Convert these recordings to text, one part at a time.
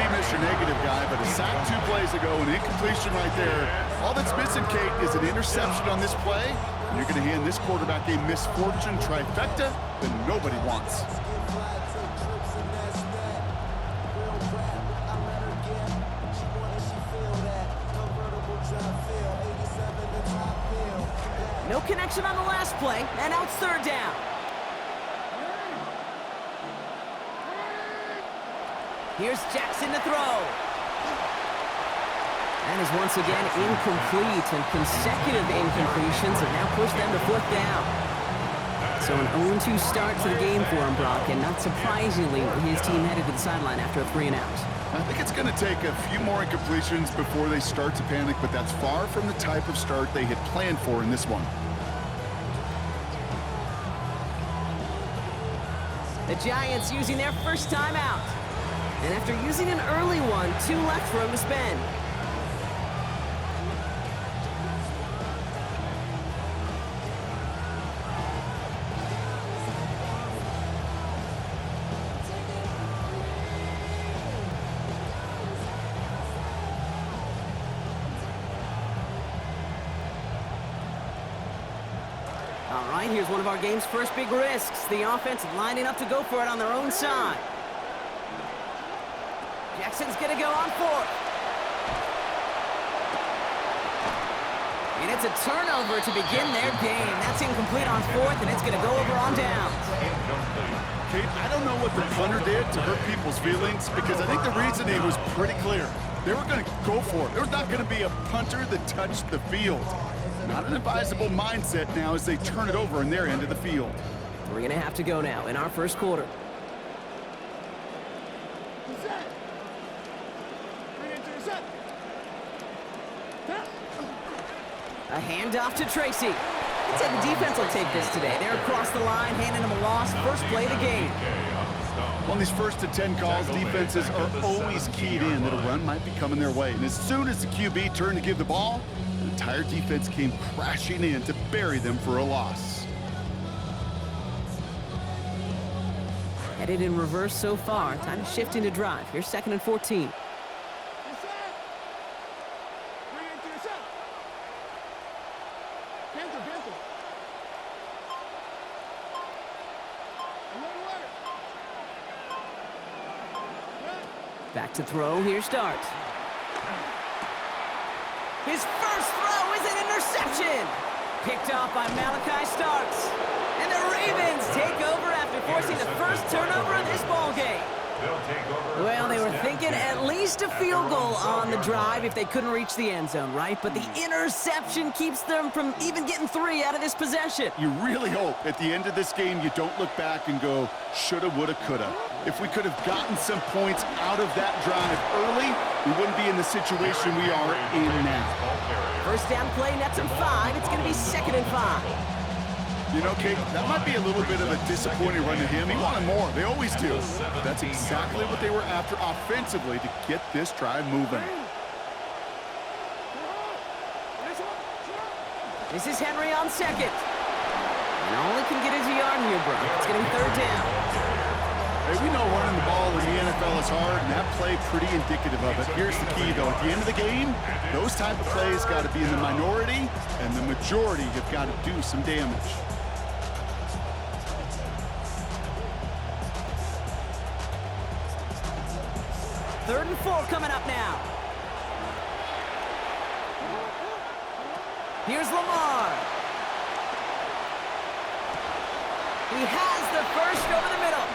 be Mr. Negative guy, but a sack 2 plays ago, an incompletion right there. All that's missing, Kate, is an interception on this play. And you're going to hand this quarterback a misfortune trifecta that nobody wants. No connection on the last play, and now it's third down. Here's Jackson to throw. That is once again incomplete, and consecutive incompletions have now pushed them to fourth down. So an 0-2 start to the game for him, Brock, and not surprisingly, his team headed to the sideline after a 3-and-out. I think it's going to take a few more incompletions before they start to panic, but that's far from the type of start they had planned for in this one. The Giants using their first time out. And after using an early one, 2 left for him to spend. All right, here's one of our game's first big risks. The offense lining up to go for it on their own side. Jackson's going to go on 4th. And it's a turnover to begin their game. That's incomplete on 4th, and it's going to go over on downs. Kate, I don't know what the punter did to hurt people's feelings, because I think the reasoning was pretty clear. They were going to go for it. There's not going to be a punter that touched the field. Not an advisable mindset now as they turn it over in their end of the field. 3.5 to go now in our first quarter. A handoff to Tracy. I'd say the defense will take this today. They're across the line, handing them a loss. First play of the game. On these first to 10 calls, defenses are always keyed in that a run might be coming their way. And as soon as the QB turned to give the ball, the entire defense came crashing in to bury them for a loss. Headed in reverse so far. Time to shift into drive. Here's 2nd and 14. Back to throw. Here starts. His first throw is an interception. Picked off by Malachi Starks. And the Ravens take over after forcing the first turnover of this ball game. Well, they were thinking at least a field goal on the drive if they couldn't reach the end zone, right? But the interception keeps them from even getting 3 out of this possession. You really hope at the end of this game you don't look back and go, shoulda, woulda, coulda. If we could have gotten some points out of that drive early, we wouldn't be in the situation we are in now. First down play, nets him 5. It's going to be 2nd and 5. You know, Kate, that might be a little bit of a disappointing run to him. He wanted more. They always do. That's exactly what they were after offensively to get this drive moving. This is Henry on 2nd. And all he can get is a yard here, bro. It's going to be 3rd down. Hey, we know running the ball in the NFL is hard, and that play pretty indicative of it. Here's the key, though. At the end of the game, those type of plays got to be in the minority, and the majority have got to do some damage. 3rd and 4 coming up now. Here's Lamar. He has the first over the middle.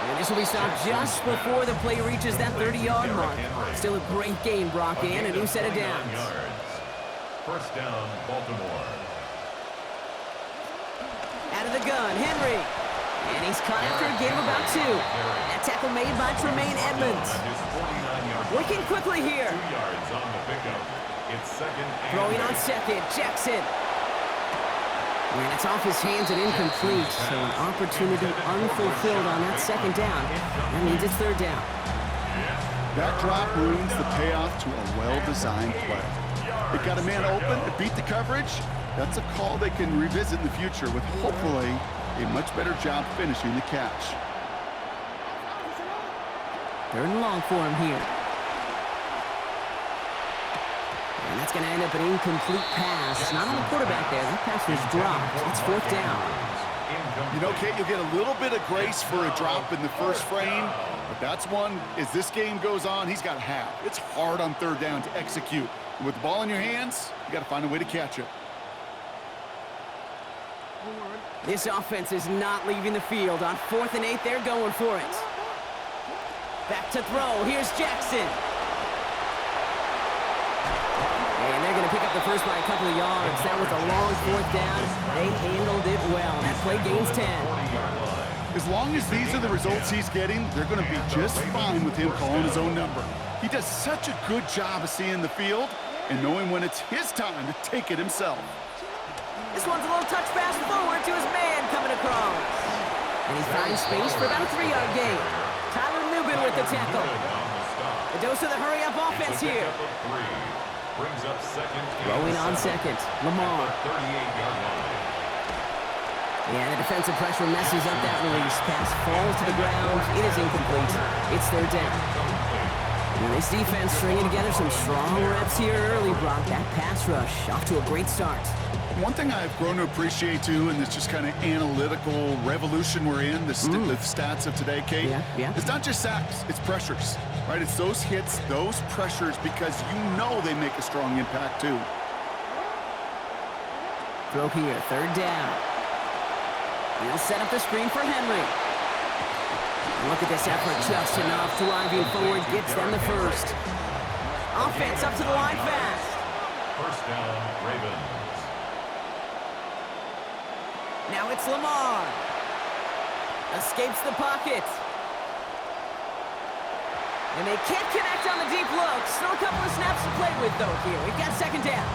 And this will be stopped just before the play reaches that 30-yard mark. Still a great game, Brock, and a new set of downs. First down, Baltimore. Out of the gun, Henry. And he's caught after a gain of about 2. That tackle made by Tremaine Edmonds. Working quickly here. 2 yards on the pickup. It's 2nd and Throwing on 2nd, Jackson. And it's off his hands and incomplete, so an opportunity unfulfilled on that 2nd down. That means it's 3rd down. That drop ruins the payoff to a well-designed play. It got a man open to beat the coverage. That's a call they can revisit in the future with hopefully a much better job finishing the catch. 3rd and long for him here. And that's going to end up an incomplete pass. Not on the quarterback there. That pass was dropped. It's 4th down. You know, Kate, you'll get a little bit of grace for a drop in the first frame, but that's one, as this game goes on, he's got to have. It's hard on 3rd down to execute. And with the ball in your hands, you got to find a way to catch it. This offense is not leaving the field. On 4th and 8, they're going for it. Back to throw. Here's Jackson. And they're going to pick up the first by a couple of yards. That was a long 4th down. They handled it well. That play gains 10. As long as these are the results he's getting, they're going to be just fine with him calling his own number. He does such a good job of seeing the field and knowing when it's his time to take it himself. This one's a little touch pass forward to his man coming across. And he finds space for about a 3-yard gain. Tyler Newman with the tackle. A dose of the hurry-up offense here. Brings up 2nd. Throwing on 2nd. Lamar. 38-yard line. Yeah, the defensive pressure messes up that release. Pass falls to the ground. It is incomplete. It's 3rd down. And this defense stringing together some strong reps here early, Brock. That pass rush off to a great start. One thing I've grown to appreciate, too, in this just kind of analytical revolution we're in, the stats of today, Kate, it's not just sacks, it's pressures, right? It's those hits, those pressures, because you know they make a strong impact, too. Throw here, 3rd down. He'll set up the screen for Henry. And look at this effort, just enough driving forward, gets them the first. Offense up to the line fast. 1st down, Ravens. Now it's Lamar. Escapes the pocket. And they can't connect on the deep look. Still a couple of snaps to play with, though, here. We've got 2nd down.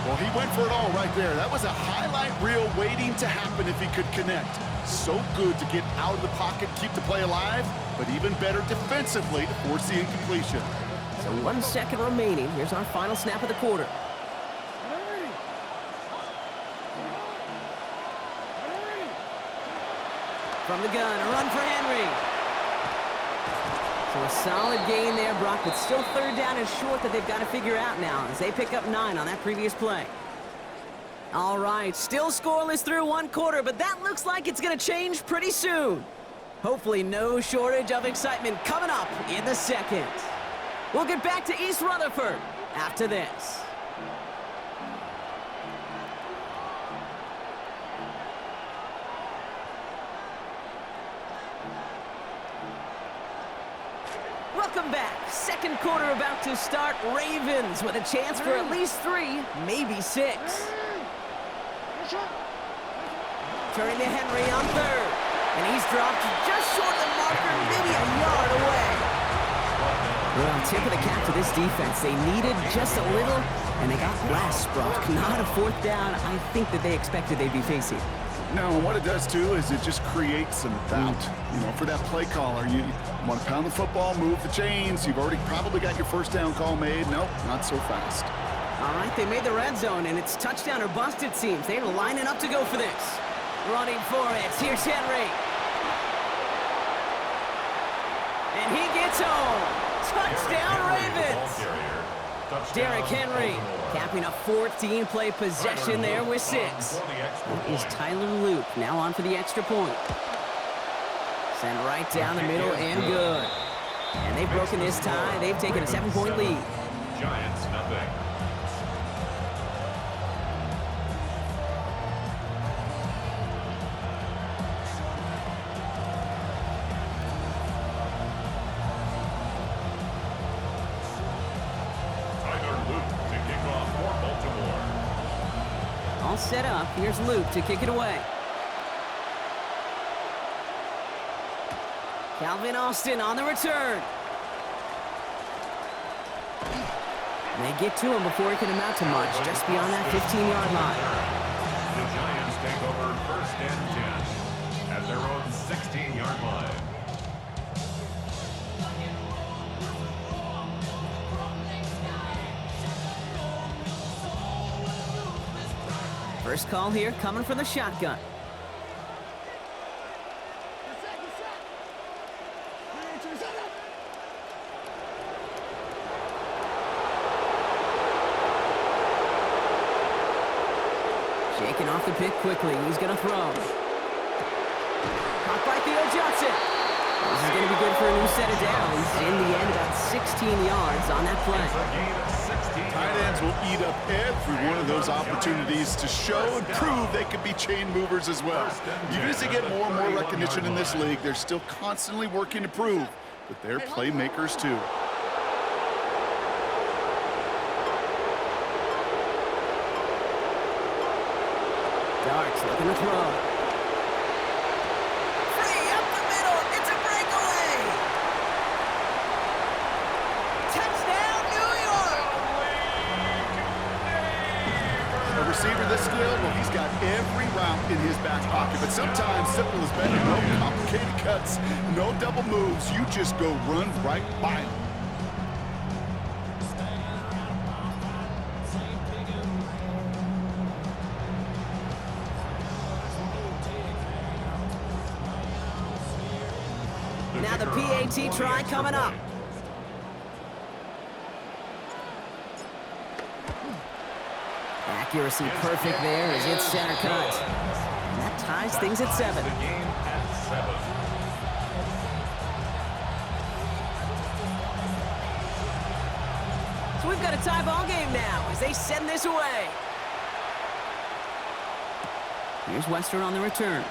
Well, he went for it all right there. That was a highlight reel waiting to happen if he could connect. So good to get out of the pocket, keep the play alive, but even better defensively to force the incompletion. So 1 second remaining. Here's our final snap of the quarter. From the gun, a run for Henry. So a solid gain there, Brock, but still 3rd down and short that they've got to figure out now as they pick up 9 on that previous play. All right, still scoreless through 1 quarter, but that looks like it's going to change pretty soon. Hopefully no shortage of excitement coming up in the 2nd. We'll get back to East Rutherford after this. Welcome back. 2nd quarter about to start. Ravens with a chance for at least 3, maybe 6. Turning to Henry on 3rd. And he's dropped just short of the marker, maybe a yard away. Well, tip of the cap to this defense. They needed just a little, and they got less, Brock. Not a 4th down I think that they expected they'd be facing. No, and what it does, too, is it just creates some doubt, you know, for that play caller. You want to pound the football, move the chains. You've already probably got your 1st down call made. Nope, not so fast. All right, they made the red zone, and it's touchdown or bust, it seems. They're lining up to go for this. Running for it. Here's Henry. And he gets home. Touchdown, Ravens. Derrick Henry capping a 14-play possession there with 6. That is Tyler Luke now on for the extra point. Send right down the middle and good. And they've broken this tie. They've taken a 7-point lead. Giants, nothing. All set up. Here's Luke to kick it away. Calvin Austin on the return. They get to him before he can amount to much, just beyond that 15-yard line. The Giants take over 1st and 10 at their own 16-yard line. First call here coming from the shotgun. Shaking off the pick quickly. He's going to throw. Caught by Theo Johnson. This is going to be good for a new set of downs. In the end, about 16 yards on that play. Tight ends will eat up every one of those opportunities to show and prove they can be chain movers as well. Even as they get more and more recognition in this league, they're still constantly working to prove that they're playmakers too. Darks looking to throw. Free up the middle. It's a breakaway. Touchdown, New York. A receiver this skilled, well, he's got every route in his back pocket. But sometimes simple is better. No complicated cuts, no double moves. You just go run right by him. Now the PAT try coming up. Accuracy perfect there as it's center cut. And that ties things at 7. The game at 7. So we've got a tie ball game now as they send this away. Here's Wester on the return.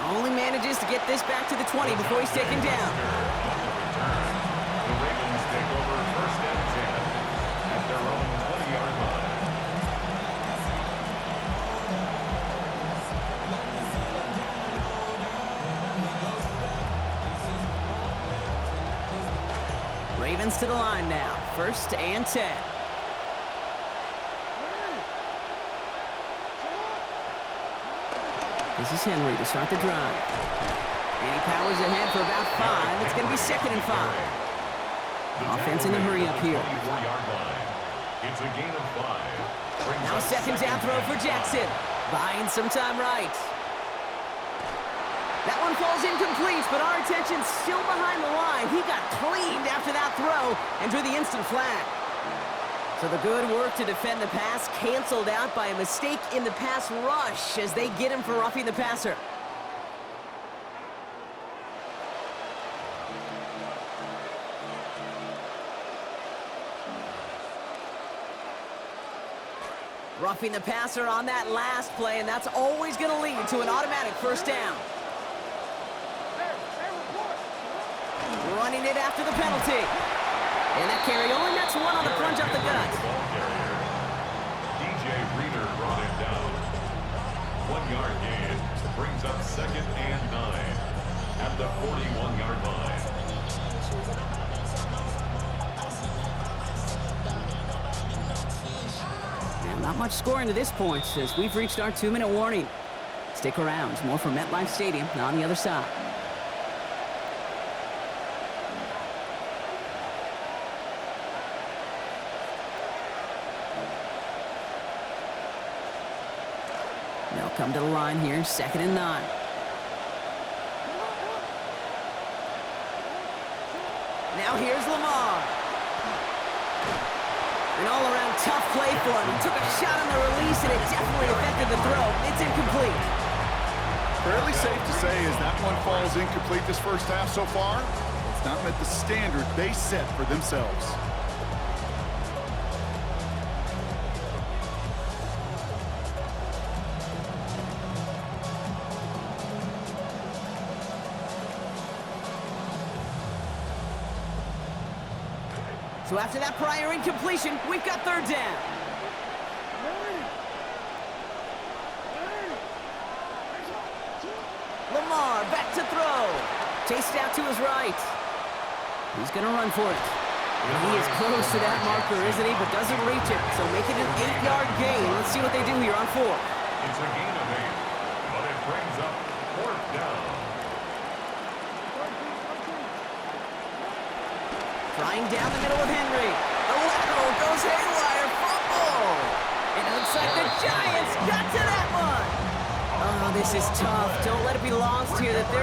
Only manages to get this back to the 20 before he's taken down. The Ravens take over first and 10 at their own 20-yard line. Ravens to the line now. First and 10. This is Henry to start the drive. And he powers ahead for about 5. It's going to be 2nd and 5. Offense in the hurry up here. 24-yard line. It's a gain of 5. Now a second down throw for Jackson. Buying some time right. That one falls incomplete, but our attention's still behind the line. He got cleaned after that throw and drew the instant flag. So the good work to defend the pass canceled out by a mistake in the pass rush as they get him for roughing the passer. Roughing the passer on that last play, and that's always going to lead to an automatic first down. Running it after the penalty. And that carry only nets one on the plunge up the gut. DJ Reader brought him down. 1-yard gain brings up 2nd and 9 at the 41-yard line. Now, not much scoring to this point as we've reached our 2-minute warning. Stick around. More from MetLife Stadium on the other side. They'll come to the line here, 2nd and 9. Now here's Lamar. An all-around tough play for him. He took a shot on the release, and it definitely affected the throw. It's incomplete. Fairly safe to say as that one falls incomplete this first half so far, it's not met the standard they set for themselves. So after that prior incompletion, we've got 3rd down. Lamar back to throw. Chased out to his right. He's going to run for it. And he is close to that marker, isn't he? But doesn't reach it. So make it an 8-yard gain. Let's see what they do here on 4. It's a gain of 8, but it brings up 4th down. Trying down the middle of Henry. The lateral goes haywire. Fumble. And it looks like the Giants got to that one. Oh, this is tough. Don't let it be lost here that they're